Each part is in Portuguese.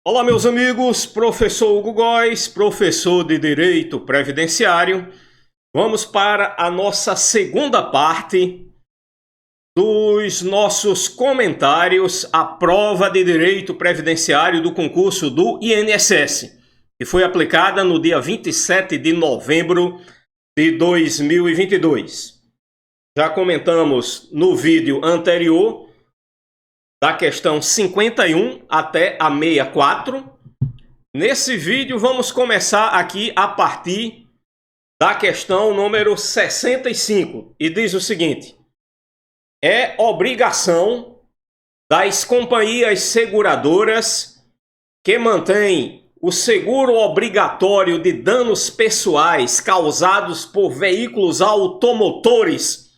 Olá, meus amigos, professor Hugo Góes, professor de Direito Previdenciário. Vamos para a nossa segunda parte dos nossos comentários à prova de Direito Previdenciário do concurso do INSS, que foi aplicada no dia 27 de novembro de 2022. Já comentamos no vídeo anterior da questão 51 até a 64. Nesse vídeo vamos começar aqui a partir da questão número 65 e diz o seguinte: é obrigação das companhias seguradoras que mantêm o seguro obrigatório de danos pessoais causados por veículos automotores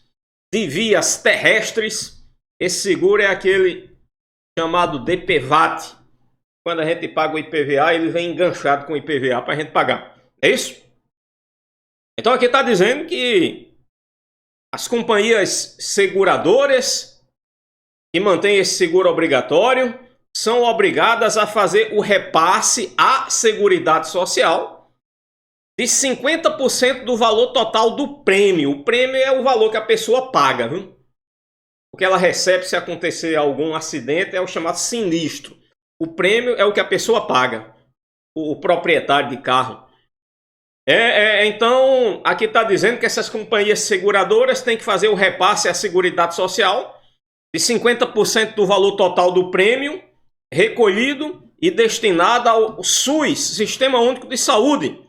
de vias terrestres. Esse seguro é aquele chamado DPVAT. Quando a gente paga o IPVA, ele vem enganchado com o IPVA para a gente pagar. É isso? Então aqui está dizendo que as companhias seguradoras que mantêm esse seguro obrigatório são obrigadas a fazer o repasse à Seguridade Social de 50% do valor total do prêmio. O prêmio é o valor que a pessoa paga, viu? O que ela recebe se acontecer algum acidente é o chamado sinistro. O prêmio é o que a pessoa paga, o proprietário de carro. Então, aqui está dizendo que essas companhias seguradoras têm que fazer o repasse à Seguridade Social de 50% do valor total do prêmio recolhido e destinado ao SUS, Sistema Único de Saúde,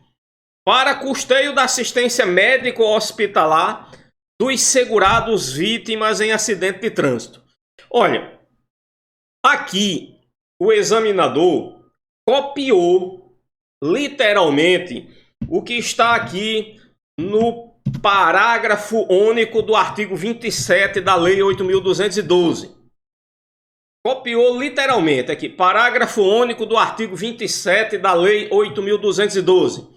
para custeio da assistência médico-hospitalar dos segurados vítimas em acidente de trânsito. Olha, aqui o examinador copiou literalmente o que está aqui no parágrafo único do artigo 27 da Lei 8.212. Copiou literalmente aqui, parágrafo único do artigo 27 da Lei 8.212.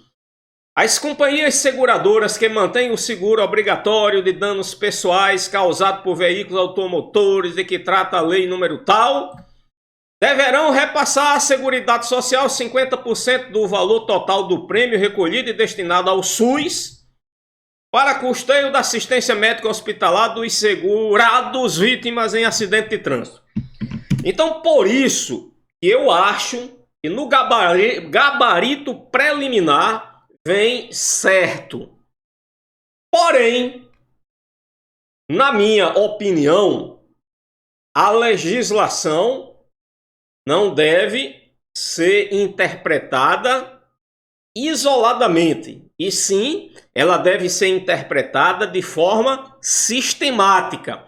As companhias seguradoras que mantêm o seguro obrigatório de danos pessoais causados por veículos automotores de que trata a lei número tal, deverão repassar à Seguridade Social 50% do valor total do prêmio recolhido e destinado ao SUS para custeio da assistência médica hospitalar dos segurados vítimas em acidente de trânsito. Então, por isso que eu acho que no gabarito preliminar vem certo. Porém, na minha opinião, a legislação não deve ser interpretada isoladamente, e sim, ela deve ser interpretada de forma sistemática,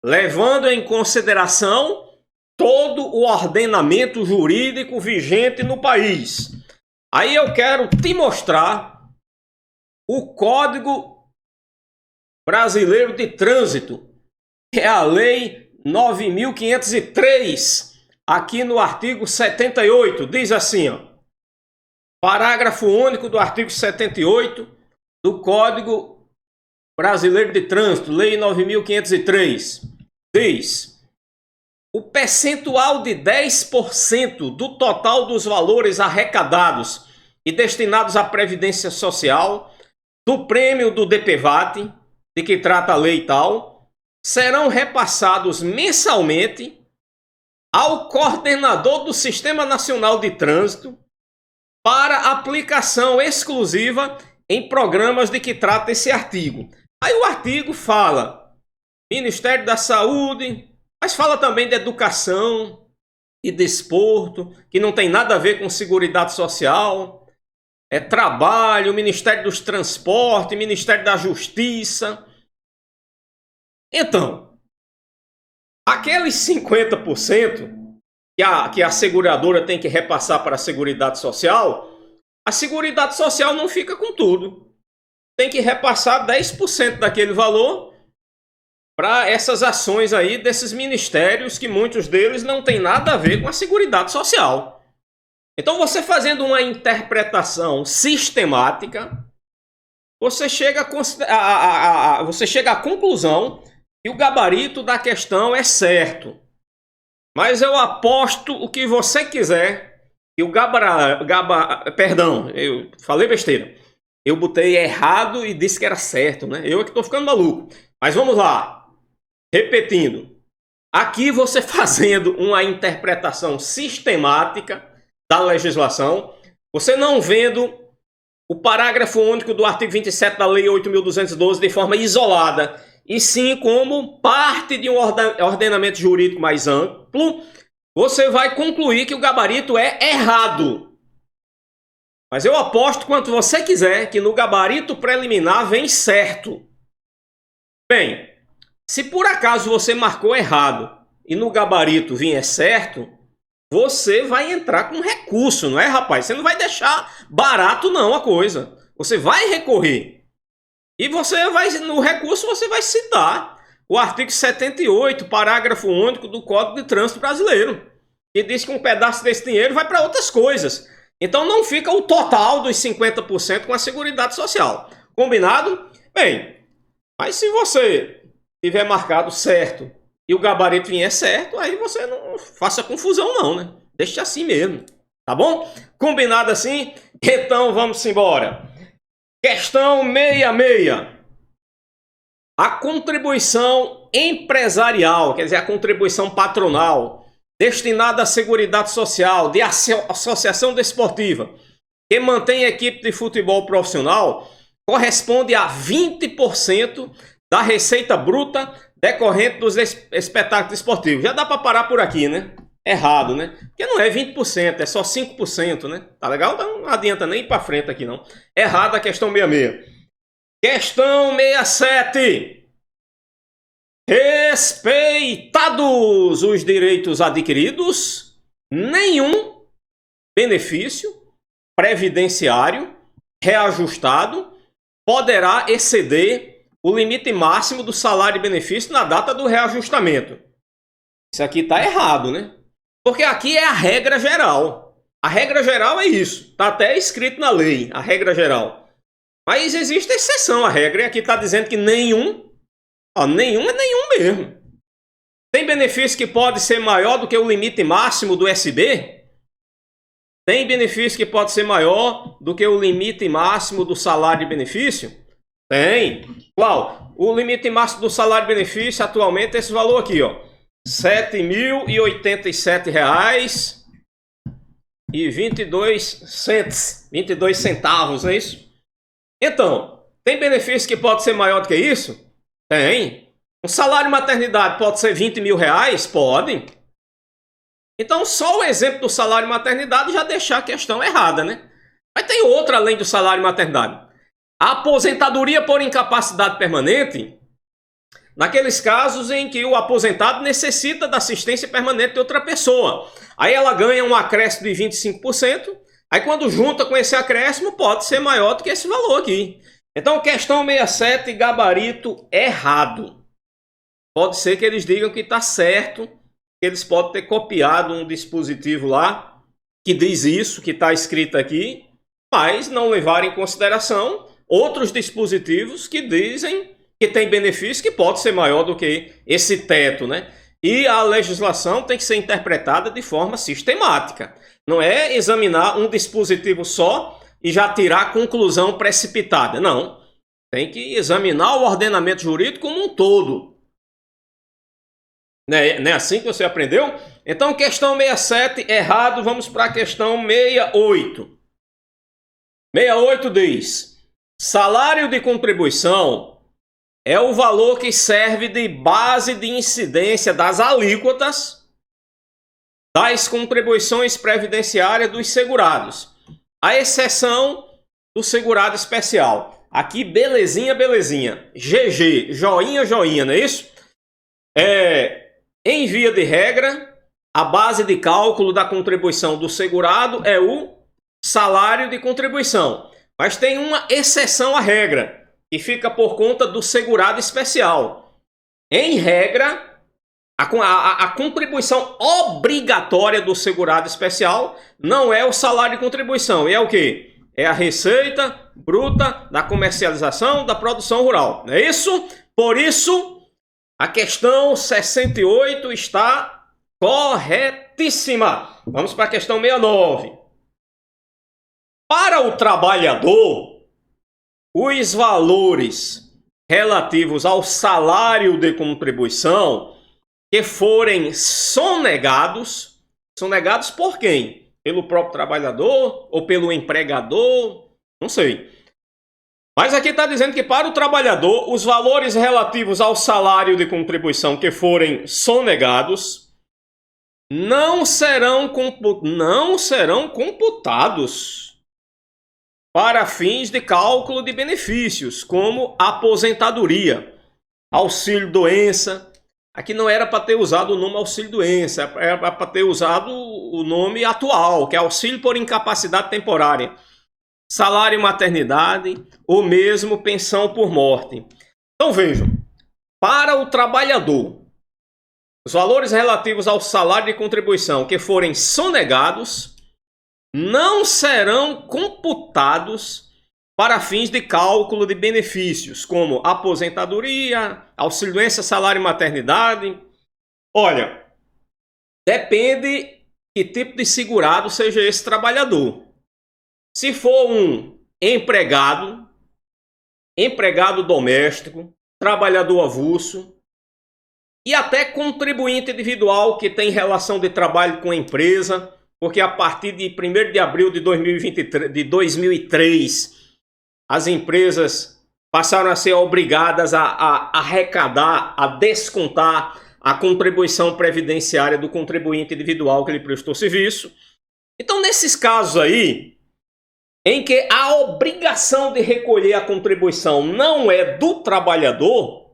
levando em consideração todo o ordenamento jurídico vigente no país. Aí eu quero te mostrar o Código Brasileiro de Trânsito, que é a Lei 9.503, aqui no artigo 78, diz assim, ó, parágrafo único do artigo 78 do Código Brasileiro de Trânsito, Lei 9.503, diz: o percentual de 10% do total dos valores arrecadados e destinados à Previdência Social do prêmio do DPVAT, de que trata a lei tal, serão repassados mensalmente ao coordenador do Sistema Nacional de Trânsito para aplicação exclusiva em programas de que trata esse artigo. Aí o artigo fala Ministério da Saúde, mas fala também de educação e desporto, que não tem nada a ver com Seguridade Social, trabalho, Ministério dos Transportes, Ministério da Justiça. Então, aqueles 50% que a seguradora tem que repassar para a Seguridade Social, a Seguridade Social não fica com tudo. Tem que repassar 10% daquele valor para essas ações aí desses ministérios, que muitos deles não tem nada a ver com a Seguridade Social. Então, você fazendo uma interpretação sistemática, você chega à conclusão que o gabarito da questão é certo. Mas eu aposto o que você quiser que o perdão, eu falei besteira. Eu botei errado e disse que era certo, né? Eu é que estou ficando maluco. Mas vamos lá. Repetindo. Aqui você fazendo uma interpretação sistemática da legislação, você não vendo o parágrafo único do artigo 27 da Lei 8.212 de forma isolada, e sim como parte de um ordenamento jurídico mais amplo, você vai concluir que o gabarito é errado. Mas eu aposto quanto você quiser que no gabarito preliminar vem certo. Bem, se por acaso você marcou errado e no gabarito vier certo, você vai entrar com recurso, não é, rapaz? Você não vai deixar barato não a coisa. Você vai recorrer. E você vai, no recurso, você vai citar o artigo 78, parágrafo único do Código de Trânsito Brasileiro, que diz que um pedaço desse dinheiro vai para outras coisas. Então não fica o total dos 50% com a Seguridade Social. Combinado? Bem, mas se você tiver marcado certo e o gabarito vier certo, aí você não faça confusão não, né? Deixe assim mesmo, tá bom? Combinado assim? Então vamos embora. Questão 66. A contribuição empresarial, quer dizer, a contribuição patronal, destinada à Seguridade Social de associação desportiva que mantém equipe de futebol profissional, corresponde a 20% da receita bruta decorrente dos espetáculos esportivos. Já dá para parar por aqui, né? Errado, né? Porque não é 20%, é só 5%, né? Tá legal? Então não adianta nem ir para frente aqui, não. Errado a questão 66. Questão 67. Respeitados os direitos adquiridos, nenhum benefício previdenciário reajustado poderá exceder o limite máximo do salário e benefício na data do reajustamento. Isso aqui está errado, né? Porque aqui é a regra geral. A regra geral é isso. Está até escrito na lei, a regra geral. Mas existe exceção à regra. E aqui está dizendo que nenhum. Nenhum é nenhum mesmo. Tem benefício que pode ser maior do que o limite máximo do SB? Tem benefício que pode ser maior do que o limite máximo do salário de benefício? Tem. Qual? O limite máximo do salário de benefício atualmente é esse valor aqui, ó. R$ 7.087,22 centavos, não é isso? Então, tem benefício que pode ser maior do que isso? Tem. Um salário de maternidade pode ser R$ 20.000? Pode. Então, só o exemplo do salário de maternidade já deixa a questão errada, né? Mas tem outra além do salário de maternidade. A aposentadoria por incapacidade permanente, naqueles casos em que o aposentado necessita da assistência permanente de outra pessoa. Aí ela ganha um acréscimo de 25%. Aí quando junta com esse acréscimo, pode ser maior do que esse valor aqui. Então, questão 67, gabarito errado. Pode ser que eles digam que está certo, que eles podem ter copiado um dispositivo lá que diz isso, que está escrito aqui, mas não levaram em consideração outros dispositivos que dizem que tem benefício que pode ser maior do que esse teto, né? E a legislação tem que ser interpretada de forma sistemática. Não é examinar um dispositivo só e já tirar conclusão precipitada. Não. Tem que examinar o ordenamento jurídico como um todo. Não é assim que você aprendeu? Então, questão 67, errado. Vamos para a questão 68. 68 diz: salário de contribuição é o valor que serve de base de incidência das alíquotas das contribuições previdenciárias dos segurados, à exceção do segurado especial. Aqui, belezinha, belezinha. GG, joinha, joinha, não é isso? Em via de regra, a base de cálculo da contribuição do segurado é o salário de contribuição. Mas tem uma exceção à regra, que fica por conta do segurado especial. Em regra, a contribuição obrigatória do segurado especial não é o salário de contribuição, é o quê? É a receita bruta da comercialização da produção rural, não é isso? Por isso, a questão 68 está corretíssima. Vamos para a questão 69. Para o trabalhador, os valores relativos ao salário de contribuição que forem sonegados por quem? Pelo próprio trabalhador ou pelo empregador? Não sei. Mas aqui está dizendo que para o trabalhador, os valores relativos ao salário de contribuição que forem sonegados não serão computados para fins de cálculo de benefícios, como aposentadoria, auxílio-doença. Aqui não era para ter usado o nome auxílio-doença, era para ter usado o nome atual, que é auxílio por incapacidade temporária, salário maternidade ou mesmo pensão por morte. Então vejam, para o trabalhador, os valores relativos ao salário de contribuição que forem sonegados não serão computados para fins de cálculo de benefícios, como aposentadoria, auxílio-doença, salário e maternidade. Olha, depende que tipo de segurado seja esse trabalhador. Se for um empregado doméstico, trabalhador avulso e até contribuinte individual que tem relação de trabalho com a empresa, porque a partir de 1º de abril de 2003, as empresas passaram a ser obrigadas a arrecadar, a descontar a contribuição previdenciária do contribuinte individual que lhe prestou serviço. Então, nesses casos aí, em que a obrigação de recolher a contribuição não é do trabalhador,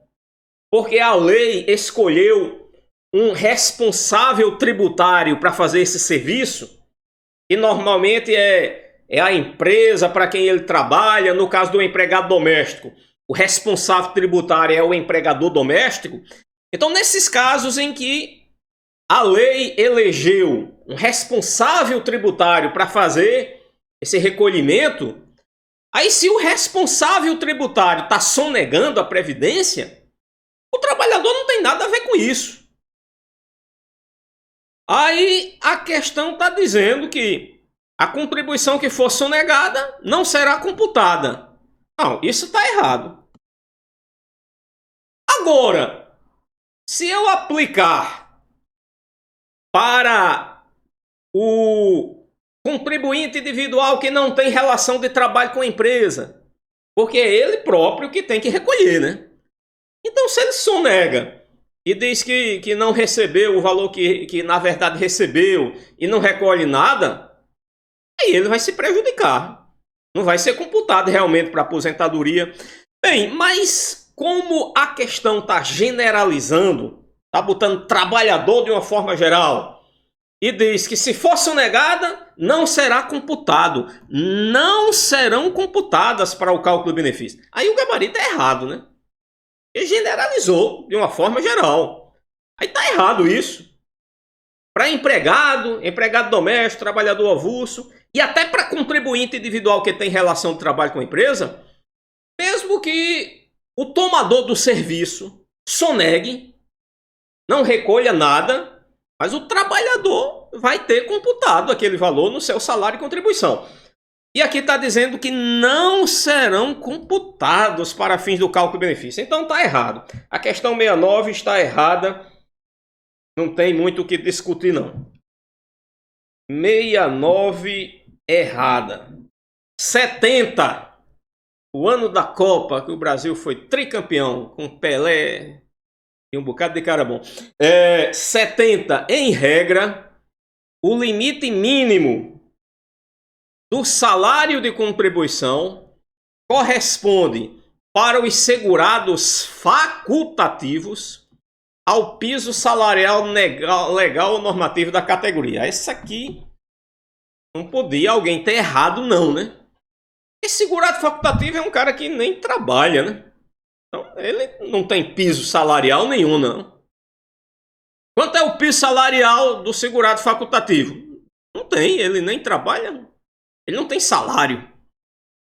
porque a lei escolheu um responsável tributário para fazer esse serviço, que normalmente é a empresa para quem ele trabalha. No caso do empregado doméstico, o responsável tributário é o empregador doméstico. Então, nesses casos em que a lei elegeu um responsável tributário para fazer esse recolhimento, aí se o responsável tributário está sonegando a previdência, o trabalhador não tem nada a ver com isso. Aí a questão está dizendo que a contribuição que for sonegada não será computada. Não, isso está errado. Agora, se eu aplicar para o contribuinte individual que não tem relação de trabalho com a empresa, porque é ele próprio que tem que recolher, né? Então, se ele sonega e diz que não recebeu o valor que na verdade recebeu e não recolhe nada, aí ele vai se prejudicar. Não vai ser computado realmente para aposentadoria. Bem, mas como a questão está generalizando, está botando trabalhador de uma forma geral, e diz que se for sonegada, não será computado. Não serão computadas para o cálculo do benefício. Aí o gabarito é errado, né? Ele generalizou de uma forma geral. Aí está errado isso. Para empregado doméstico, trabalhador avulso e até para contribuinte individual que tem relação de trabalho com a empresa, mesmo que o tomador do serviço sonegue, não recolha nada, mas o trabalhador vai ter computado aquele valor no seu salário e contribuição. E aqui está dizendo que não serão computados para fins do cálculo de benefício. Então está errado. A questão 69 está errada. Não tem muito o que discutir, não. 69 errada. 70. O ano da Copa, que o Brasil foi tricampeão, com Pelé e um bocado de cara bom. 70. Em regra, o limite mínimo do salário de contribuição corresponde para os segurados facultativos ao piso salarial legal ou normativo da categoria. Essa aqui não podia alguém ter errado, não, né? Esse segurado facultativo é um cara que nem trabalha, né? Então ele não tem piso salarial nenhum, não. Quanto é o piso salarial do segurado facultativo? Não tem, ele nem trabalha. Ele não tem salário.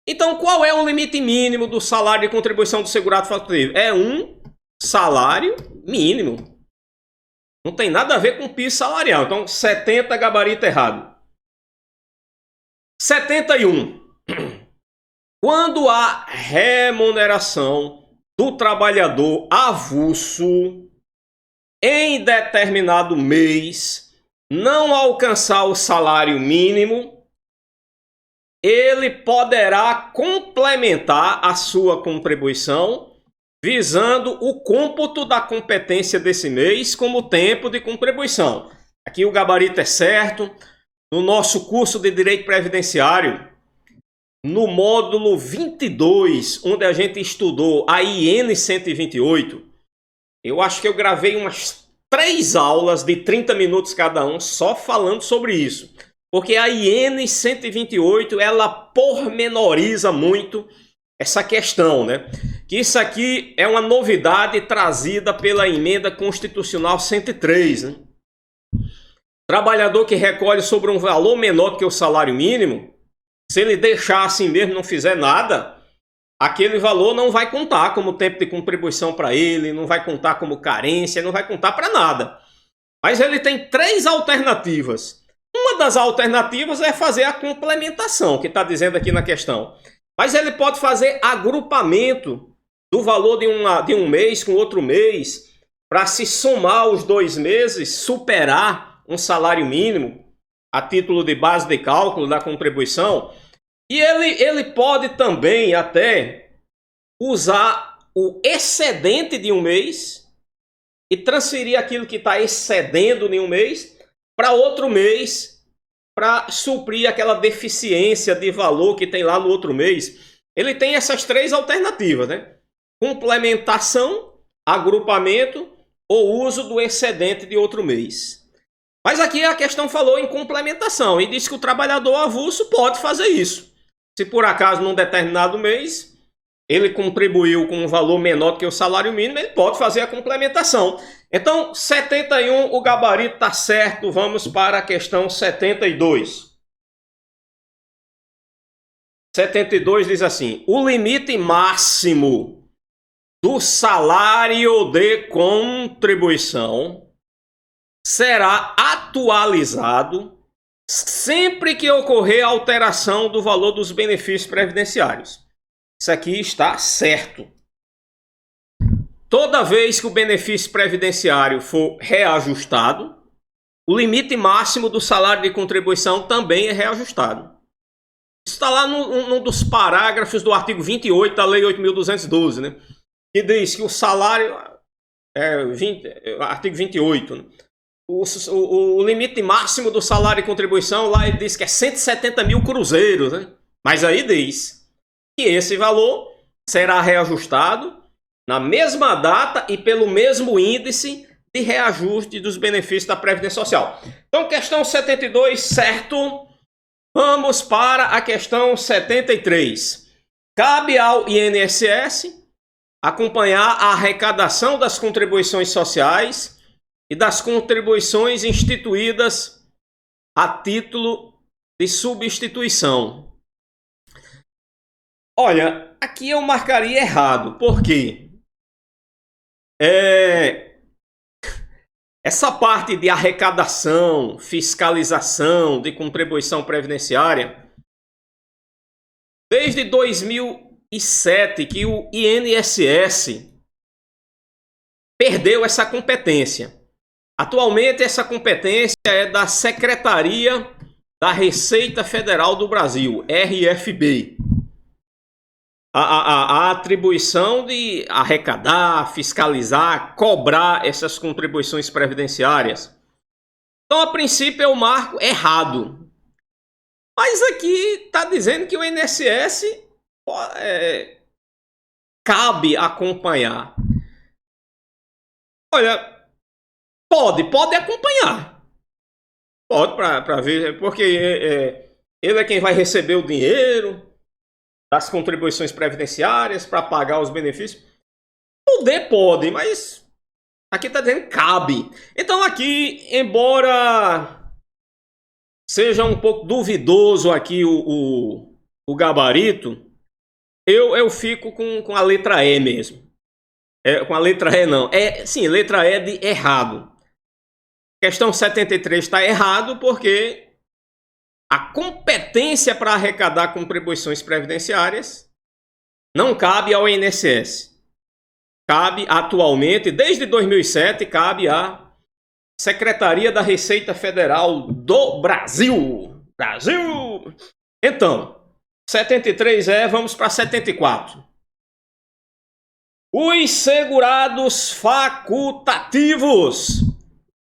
Então, qual é o limite mínimo do salário de contribuição do segurado facultativo? É um salário mínimo. Não tem nada a ver com piso salarial. Então, 70 gabarito errado. 71. Quando a remuneração do trabalhador avulso em determinado mês não alcançar o salário mínimo, ele poderá complementar a sua contribuição visando o cômputo da competência desse mês como tempo de contribuição. Aqui o gabarito é certo. No nosso curso de Direito Previdenciário, no módulo 22, onde a gente estudou a IN 128, eu acho que eu gravei umas 3 aulas de 30 minutos cada um só falando sobre isso. Porque a IN 128, ela pormenoriza muito essa questão, né? Que isso aqui é uma novidade trazida pela Emenda Constitucional 103, né? Trabalhador que recolhe sobre um valor menor do que o salário mínimo, se ele deixar assim mesmo, não fizer nada, aquele valor não vai contar como tempo de contribuição para ele, não vai contar como carência, não vai contar para nada. Mas ele tem 3 alternativas. Uma das alternativas é fazer a complementação, que está dizendo aqui na questão. Mas ele pode fazer agrupamento do valor de um mês com outro mês, para se somar os 2 meses, superar um salário mínimo a título de base de cálculo da contribuição. E ele pode também até usar o excedente de um mês e transferir aquilo que está excedendo em um mês para outro mês, para suprir aquela deficiência de valor que tem lá no outro mês. Ele tem essas 3 alternativas, né? Complementação, agrupamento ou uso do excedente de outro mês. Mas aqui a questão falou em complementação e diz que o trabalhador avulso pode fazer isso. Se por acaso num determinado mês ele contribuiu com um valor menor do que o salário mínimo, ele pode fazer a complementação. Então, 71, o gabarito está certo. Vamos para a questão 72. 72 diz assim: o limite máximo do salário de contribuição será atualizado sempre que ocorrer alteração do valor dos benefícios previdenciários. Isso aqui está certo. Toda vez que o benefício previdenciário for reajustado, o limite máximo do salário de contribuição também é reajustado. Isso está lá num dos parágrafos do artigo 28 da Lei 8.212, né? Que diz que o salário... artigo 28, né? O limite máximo do salário de contribuição, lá ele diz que é 170 mil cruzeiros, né? Mas aí diz que esse valor será reajustado na mesma data e pelo mesmo índice de reajuste dos benefícios da Previdência Social. Então, questão 72, certo? Vamos para a questão 73. Cabe ao INSS acompanhar a arrecadação das contribuições sociais e das contribuições instituídas a título de substituição. Olha, aqui eu marcaria errado, porque essa parte de arrecadação, fiscalização de contribuição previdenciária, desde 2007 que o INSS perdeu essa competência. Atualmente essa competência é da Secretaria da Receita Federal do Brasil, RFB. A atribuição de arrecadar, fiscalizar, cobrar essas contribuições previdenciárias. Então, a princípio, eu marco errado. Mas aqui está dizendo que o INSS cabe acompanhar. Olha, pode acompanhar. Pode, para ver, porque ele é quem vai receber o dinheiro das contribuições previdenciárias para pagar os benefícios. Poder pode, mas aqui está dizendo cabe. Então aqui, embora seja um pouco duvidoso aqui o gabarito, eu fico com a letra E mesmo. Com a letra E não. Sim, letra E de errado. Questão 73 está errado porque a competência para arrecadar contribuições previdenciárias não cabe ao INSS. Cabe atualmente, desde 2007, cabe à Secretaria da Receita Federal do Brasil. Brasil! Então, 73 vamos para 74. Os segurados facultativos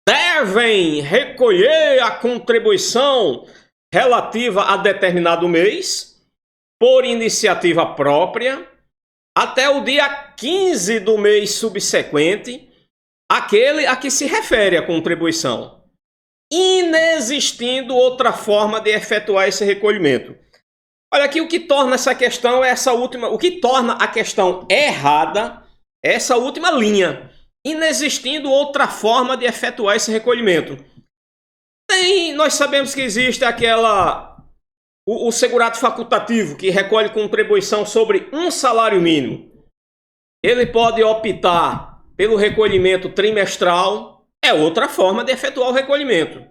devem recolher a contribuição relativa a determinado mês, por iniciativa própria, até o dia 15 do mês subsequente, aquele a que se refere a contribuição, inexistindo outra forma de efetuar esse recolhimento. Olha aqui, o que torna essa questão essa última, o que torna a questão errada é essa última linha, inexistindo outra forma de efetuar esse recolhimento. Nós sabemos que existe o segurado facultativo que recolhe contribuição sobre um salário mínimo. Ele pode optar pelo recolhimento trimestral, é outra forma de efetuar o recolhimento.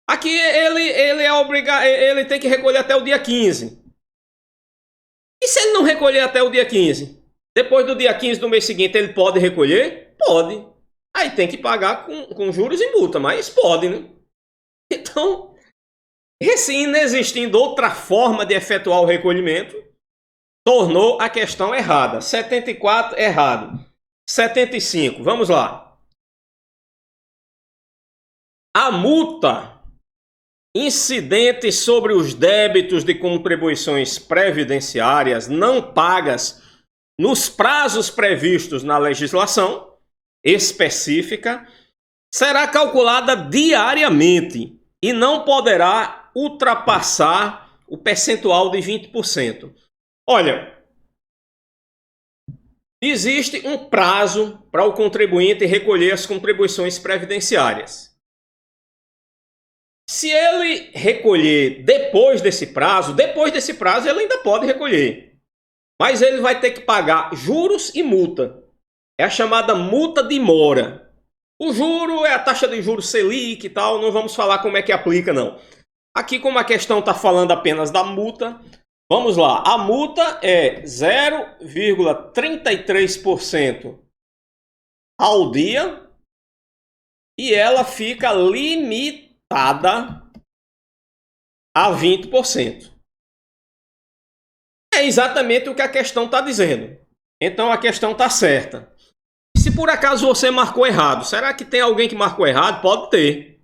Aqui ele tem que recolher até o dia 15. E se ele não recolher até o dia 15? Depois do dia 15 do mês seguinte ele pode recolher? Pode. Aí tem que pagar com juros e multa, mas pode, né? Então, esse inexistindo outra forma de efetuar o recolhimento, tornou a questão errada. 74, errado. 75, vamos lá. A multa incidente sobre os débitos de contribuições previdenciárias não pagas nos prazos previstos na legislação específica será calculada diariamente e não poderá ultrapassar o percentual de 20%. Olha, existe um prazo para o contribuinte recolher as contribuições previdenciárias. Se ele recolher depois desse prazo ele ainda pode recolher. Mas ele vai ter que pagar juros e multa. É a chamada multa de mora. O juro é a taxa de juros Selic e tal, não vamos falar como é que aplica não. Aqui, como a questão está falando apenas da multa, vamos lá. A multa é 0,33% ao dia e ela fica limitada a 20%. É exatamente o que a questão está dizendo. Então a questão está certa. Se por acaso você marcou errado, será que tem alguém que marcou errado? Pode ter.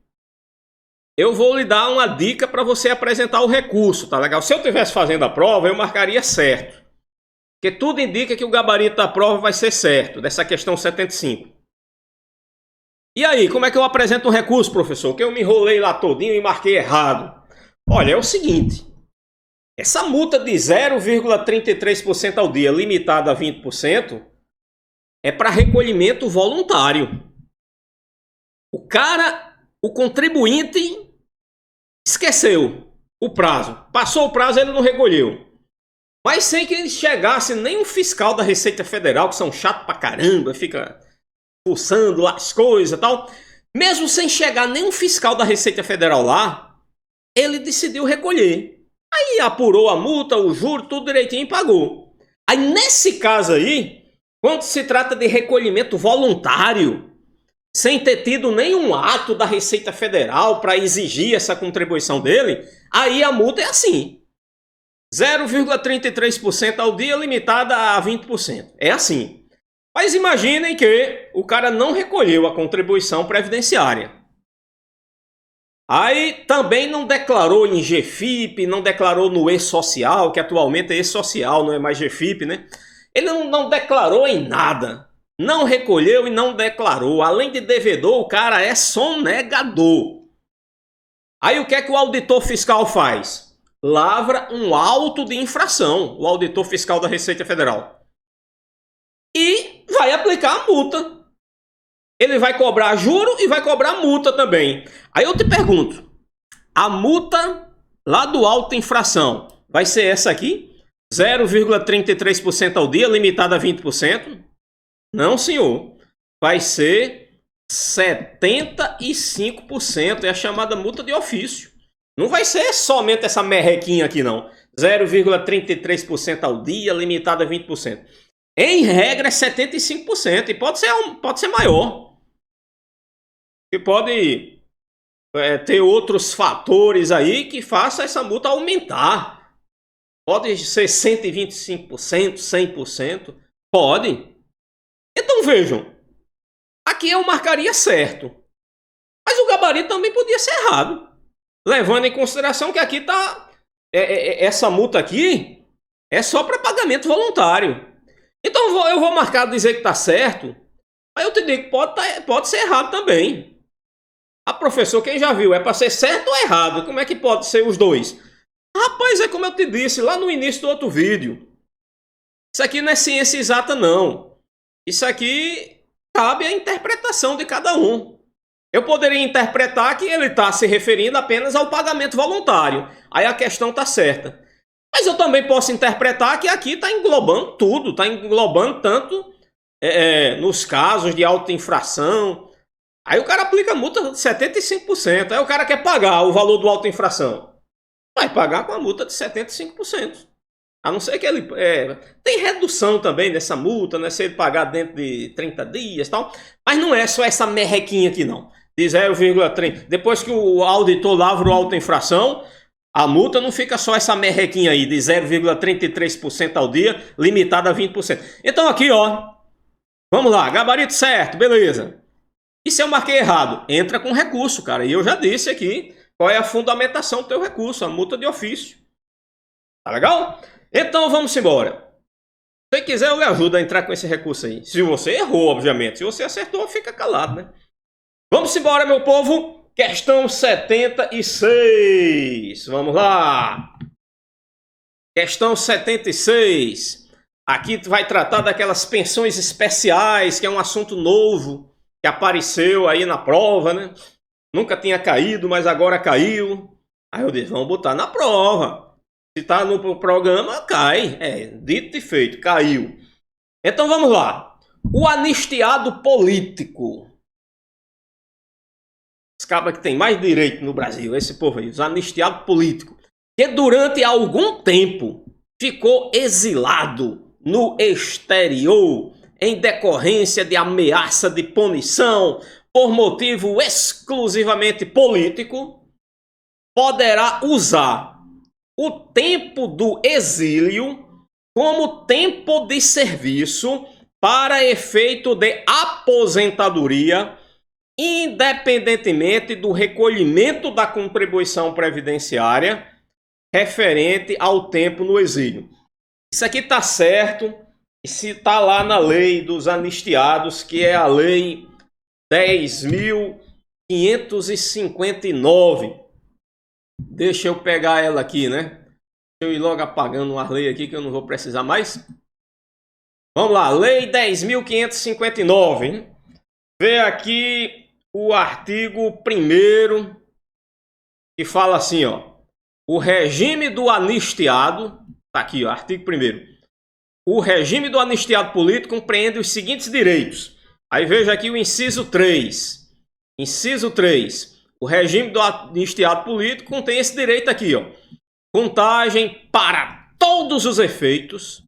Eu vou lhe dar uma dica para você apresentar o recurso, tá legal? Se eu estivesse fazendo a prova, eu marcaria certo. Porque tudo indica que o gabarito da prova vai ser certo, dessa questão 75. E aí, como é que eu apresento um recurso, professor? Que eu me enrolei lá todinho e marquei errado. Olha, é o seguinte. Essa multa de 0,33% ao dia, limitada a 20%, é para recolhimento voluntário. O contribuinte esqueceu o prazo. Passou o prazo, ele não recolheu. Mas sem que chegasse nenhum fiscal da Receita Federal, que são chatos pra caramba, fica pulsando lá as coisas e tal. Mesmo sem chegar nenhum fiscal da Receita Federal lá, ele decidiu recolher. Aí apurou a multa, o juro, tudo direitinho e pagou. Aí nesse caso aí, quando se trata de recolhimento voluntário, sem ter tido nenhum ato da Receita Federal para exigir essa contribuição dele, aí a multa é assim. 0,33% ao dia, limitada a 20%. É assim. Mas imaginem que o cara não recolheu a contribuição previdenciária. Aí também não declarou em GFIP, não declarou no E-Social, que atualmente é E-Social, não é mais GFIP, né? Ele não declarou em nada. Não recolheu e não declarou. Além de devedor, o cara é sonegador. Aí o que é que o auditor fiscal faz? Lavra um auto de infração, o auditor fiscal da Receita Federal. E vai aplicar a multa. Ele vai cobrar juro e vai cobrar multa também. Aí eu te pergunto, a multa lá do auto de infração vai ser essa aqui? 0,33% ao dia, limitada a 20%? Não, senhor. Vai ser 75%. É a chamada multa de ofício. Não vai ser somente essa merrequinha aqui, não. 0,33% ao dia, limitada a 20%. Em regra, é 75%. E pode ser maior. E pode ter outros fatores aí que façam essa multa aumentar. Pode ser 125%, 100%. Pode. Então vejam. Aqui eu marcaria certo. Mas o gabarito também podia ser errado. Levando em consideração que aqui está... essa multa aqui é só para pagamento voluntário. Então eu vou marcar dizer que está certo. Mas eu te digo que pode ser errado também. Professor, quem já viu, é para ser certo ou errado? Como é que pode ser os dois? Rapaz, é como eu te disse lá no início do outro vídeo. Isso aqui não é ciência exata, não. Isso aqui cabe à interpretação de cada um. Eu poderia interpretar que ele está se referindo apenas ao pagamento voluntário. Aí a questão está certa. Mas eu também posso interpretar que aqui está englobando tudo. Está englobando tanto nos casos de auto-infração. Aí o cara aplica a multa de 75%. Aí o cara quer pagar o valor do auto-infração. Vai pagar com a multa de 75%. A não ser que ele... tem redução também dessa multa, né? Se ele pagar dentro de 30 dias e tal. Mas não é só essa merrequinha aqui, não. De 0,30. Depois que o auditor lavra o auto-infração, a multa não fica só essa merrequinha aí, de 0,33% ao dia, limitada a 20%. Então aqui, ó. Vamos lá, gabarito certo, beleza. E se eu marquei errado? Entra com recurso, cara. E eu já disse aqui qual é a fundamentação do teu recurso, a multa de ofício. Tá legal? Então vamos embora. Se você quiser, eu lhe ajudo a entrar com esse recurso aí. Se você errou, obviamente. Se você acertou, fica calado, né? Vamos embora, meu povo. Questão 76. Vamos lá. Questão 76. Aqui vai tratar daquelas pensões especiais, que é um assunto novo, que apareceu aí na prova, né? Nunca tinha caído, mas agora caiu. Aí eu disse, vamos botar na prova. Se tá no programa, cai. Dito e feito, caiu. Então vamos lá. O anistiado político. Os cabas que tem mais direito no Brasil, esse povo aí, os anistiados políticos. Que durante algum tempo ficou exilado no exterior em decorrência de ameaça de punição por motivo exclusivamente político, poderá usar o tempo do exílio como tempo de serviço para efeito de aposentadoria, independentemente do recolhimento da contribuição previdenciária referente ao tempo no exílio. Isso aqui está certo, e se está lá na lei dos anistiados, que é a lei 10.559. Deixa eu pegar ela aqui, né? Deixa eu ir logo apagando uma lei aqui que eu não vou precisar mais. Vamos lá, lei 10.559. Vê aqui o artigo 1º, que fala assim, ó. O regime do anistiado, tá aqui, ó, artigo 1º. O regime do anistiado político compreende os seguintes direitos. Aí veja aqui o inciso 3. Inciso 3. O regime do anistiado político contém esse direito aqui, ó. Contagem para todos os efeitos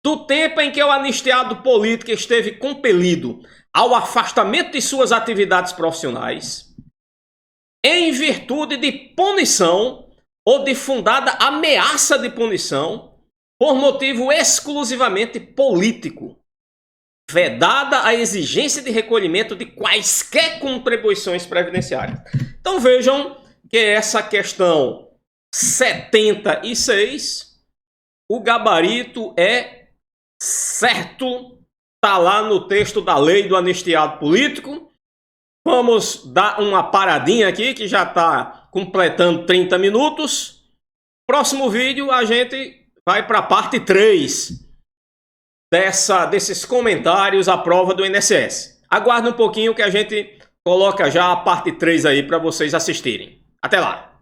do tempo em que o anistiado político esteve compelido ao afastamento de suas atividades profissionais, em virtude de punição ou de fundada ameaça de punição por motivo exclusivamente político, vedada a exigência de recolhimento de quaisquer contribuições previdenciárias. Então vejam que essa questão 76, o gabarito é certo, está lá no texto da lei do anistiado político. Vamos dar uma paradinha aqui, que já está completando 30 minutos. Próximo vídeo a gente vai para a parte 3 desses comentários à prova do INSS. Aguarde um pouquinho que a gente coloca já a parte 3 aí para vocês assistirem. Até lá!